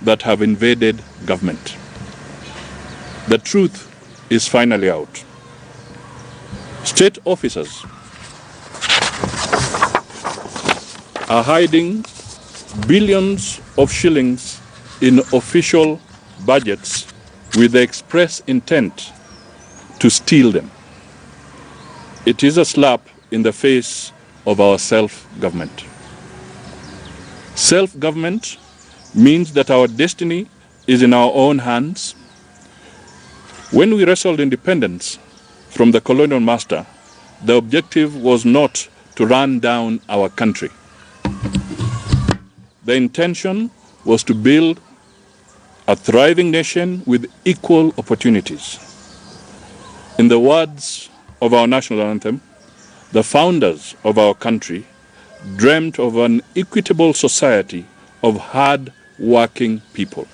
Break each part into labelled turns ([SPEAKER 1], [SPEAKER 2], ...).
[SPEAKER 1] that have invaded government. The truth is finally out. State officers are hiding billions of shillings in official budgets with the express intent to steal them. It is a slap in the face of our self-government. Self-government means that our destiny is in our own hands. When we wrestled independence from the colonial master, the objective was not to run down our country. The intention was to build a thriving nation with equal opportunities. In the words of our national anthem, the founders of our country dreamt of an equitable society of hard-working people.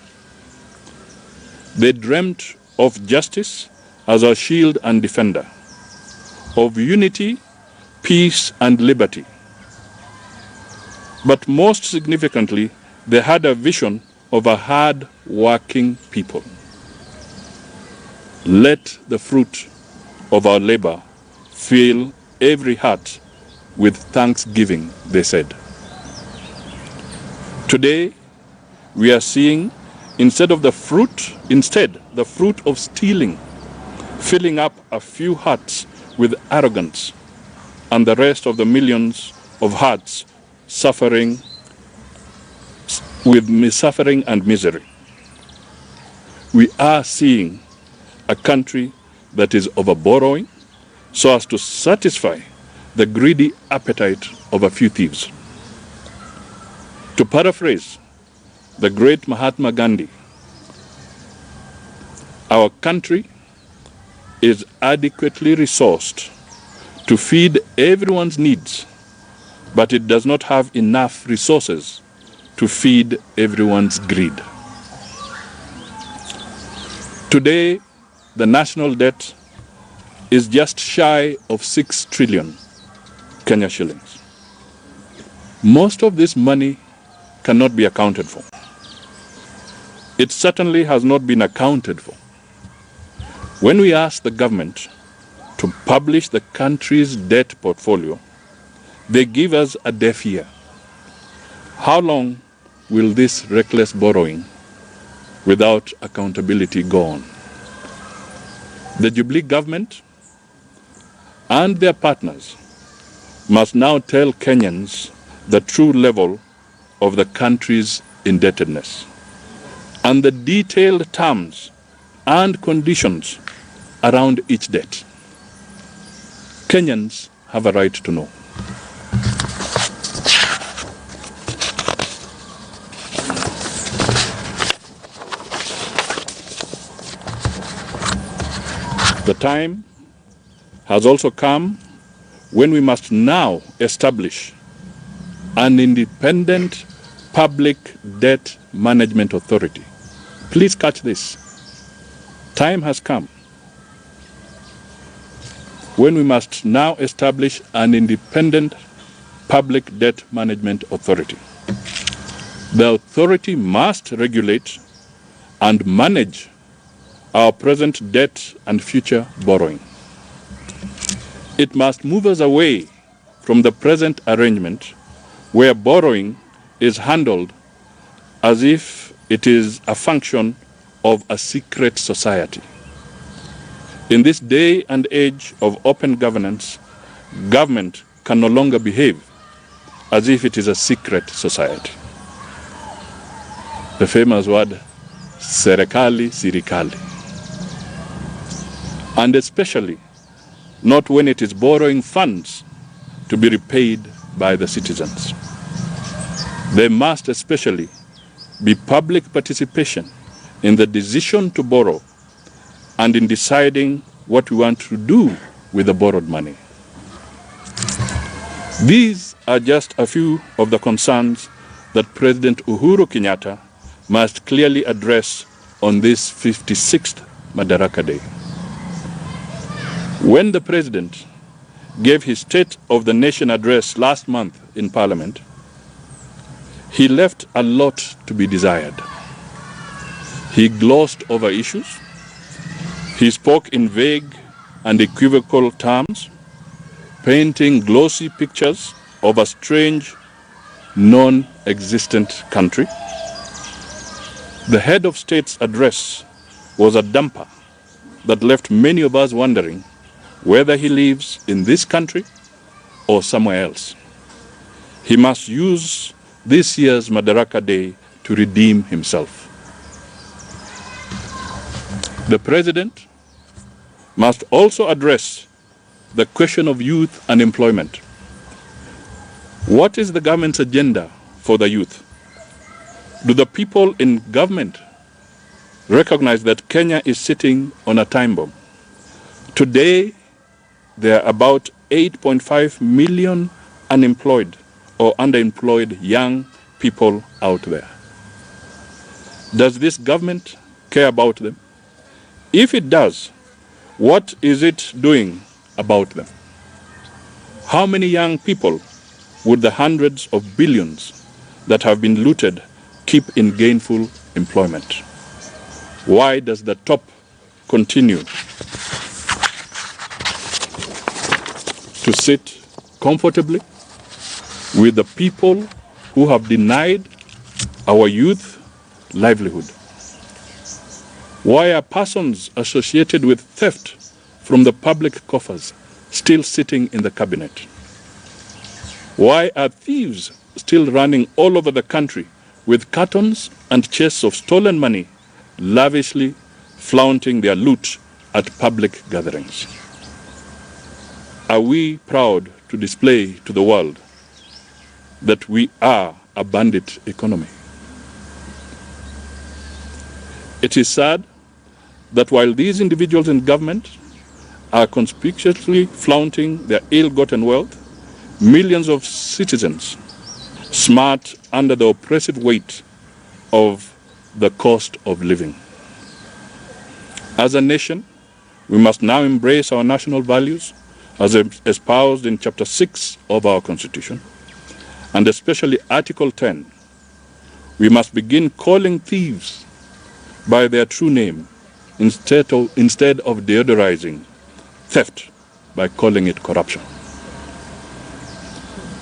[SPEAKER 1] They dreamt of justice as our shield and defender, of unity, peace, and liberty. But most significantly, they had a vision of a hard-working people. Let the fruit of our labor fill every heart with thanksgiving, they said. Today, we are seeing the fruit of stealing, filling up a few hearts with arrogance, and the rest of the millions of hearts suffering with suffering and misery. We are seeing a country that is over-borrowing so as to satisfy the greedy appetite of a few thieves. To paraphrase the great Mahatma Gandhi, our country is adequately resourced to feed everyone's needs, but it does not have enough resources to feed everyone's greed. Today, the national debt is just shy of 6 trillion Kenya shillings. Most of this money cannot be accounted for. It certainly has not been accounted for. When we ask the government to publish the country's debt portfolio, they give us a deaf ear. How long will this reckless borrowing without accountability go on? The Jubilee government and their partners must now tell Kenyans the true level of the country's indebtedness and the detailed terms and conditions around each debt. Kenyans have a right to know. The time has also come when we must now establish an independent public debt management authority. Please catch this. Time has come when we must now establish an independent public debt management authority. The authority must regulate and manage our present debt and future borrowing. It must move us away from the present arrangement where borrowing is handled as if it is a function of a secret society. In this day and age of open governance, government can no longer behave as if it is a secret society. The famous word, serikali, sirikali. And especially not when it is borrowing funds to be repaid by the citizens. There must especially be public participation in the decision to borrow and in deciding what we want to do with the borrowed money. These are just a few of the concerns that President Uhuru Kenyatta must clearly address on this 56th Madaraka Day. When the President gave his State of the Nation address last month in Parliament, he left a lot to be desired. He glossed over issues. He spoke in vague and equivocal terms, painting glossy pictures of a strange, non-existent country. The head of state's address was a damper that left many of us wondering whether he lives in this country or somewhere else. He must use this year's Madaraka Day to redeem himself. The president must also address the question of youth unemployment. What is the government's agenda for the youth? Do the people in government recognize that Kenya is sitting on a time bomb? Today, there are about 8.5 million unemployed or underemployed young people out there. Does this government care about them? If it does, what is it doing about them? How many young people would the hundreds of billions that have been looted keep in gainful employment? Why does the top continue to sit comfortably with the people who have denied our youth livelihood? Why are persons associated with theft from the public coffers still sitting in the cabinet? Why are thieves still running all over the country with cartons and chests of stolen money, lavishly flaunting their loot at public gatherings? Are we proud to display to the world that we are a bandit economy? It is sad that while these individuals in government are conspicuously flaunting their ill-gotten wealth, millions of citizens smart under the oppressive weight of the cost of living. As a nation, we must now embrace our national values as espoused in Chapter 6 of our Constitution, and especially Article 10. We must begin calling thieves by their true name instead of deodorizing theft by calling it corruption.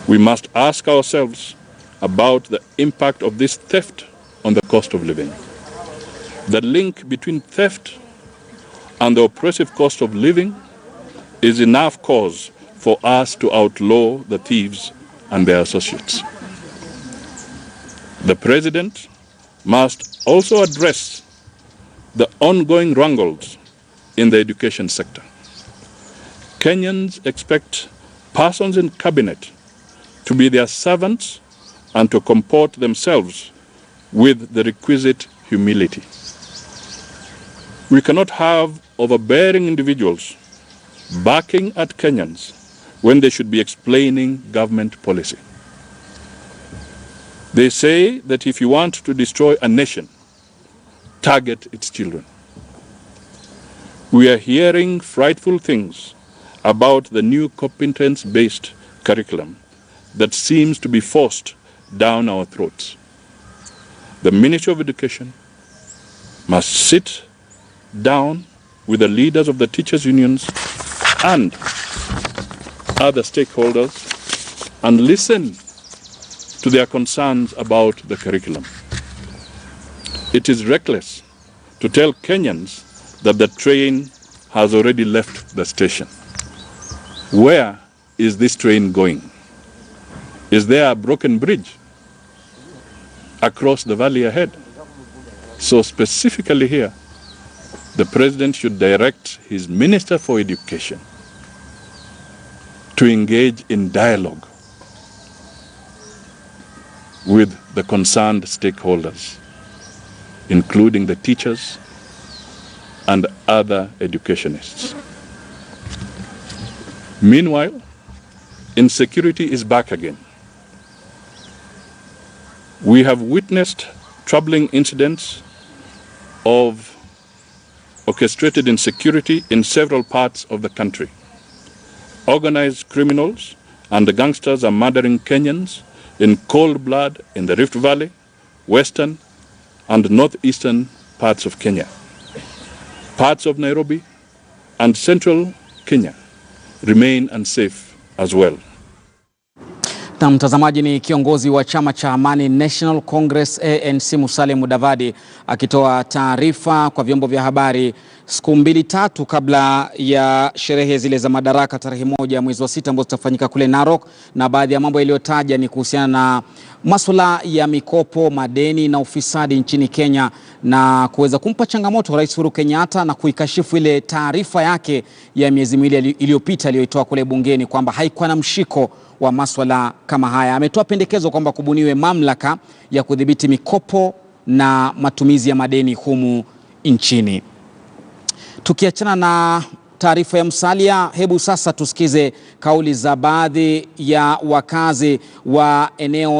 [SPEAKER 1] We must ask ourselves about the impact of this theft on the cost of living. The link between theft and the oppressive cost of living is enough cause for us to outlaw the thieves and their associates. The president must also address the ongoing wrangles in the education sector. Kenyans expect persons in cabinet to be their servants and to comport themselves with the requisite humility. We cannot have overbearing individuals barking at Kenyans when they should be explaining government policy. They say that if you want to destroy a nation, target its children. We are hearing frightful things about the new competence-based curriculum that seems to be forced down our throats. The Ministry of Education must sit down with the leaders of the teachers' unions and other stakeholders and listen to their concerns about the curriculum. It is reckless to tell Kenyans that the train has already left the station. Where is this train going? Is there a broken bridge across the valley ahead? So specifically here, the president should direct his Minister for Education to engage in dialogue with the concerned stakeholders, including the teachers and other educationists. Meanwhile, insecurity is back again. We have witnessed troubling incidents of orchestrated insecurity in several parts of the country. Organized criminals and the gangsters are murdering Kenyans in cold blood in the Rift Valley, western and northeastern parts of Kenya. Parts of Nairobi and central Kenya remain unsafe as well.
[SPEAKER 2] Na mtazamaji, ni kiongozi wa chama cha Amani National Congress ANC Musalia Mudavadi akitoa taarifa kwa vyombo vya habari siku 2-3 kabla ya sherehe zile za madaraka tarehe 1 mwezi wa 6 ambazo zitafanyika kule Narok, na baadhi ya mambo yaliyotaja ni kuhusiana na masuala ya mikopo, madeni na ufisadi nchini Kenya, na kuweza kumpa changamoto Rais Uhuru Kenyatta na kuikashifu ile taarifa yake ya miezi miwili iliyopita aliyoitoa kule bungeni kwamba haikuwa na mshiko wa masuala kama haya. Ametoa pendekezo kwamba kubuniwe mamlaka ya kudhibiti mikopo na matumizi ya madeni humu nchini. Tukiachana na taarifa ya Musalia, hebu sasa tusikize kauli za baadhi ya wakazi wa eneo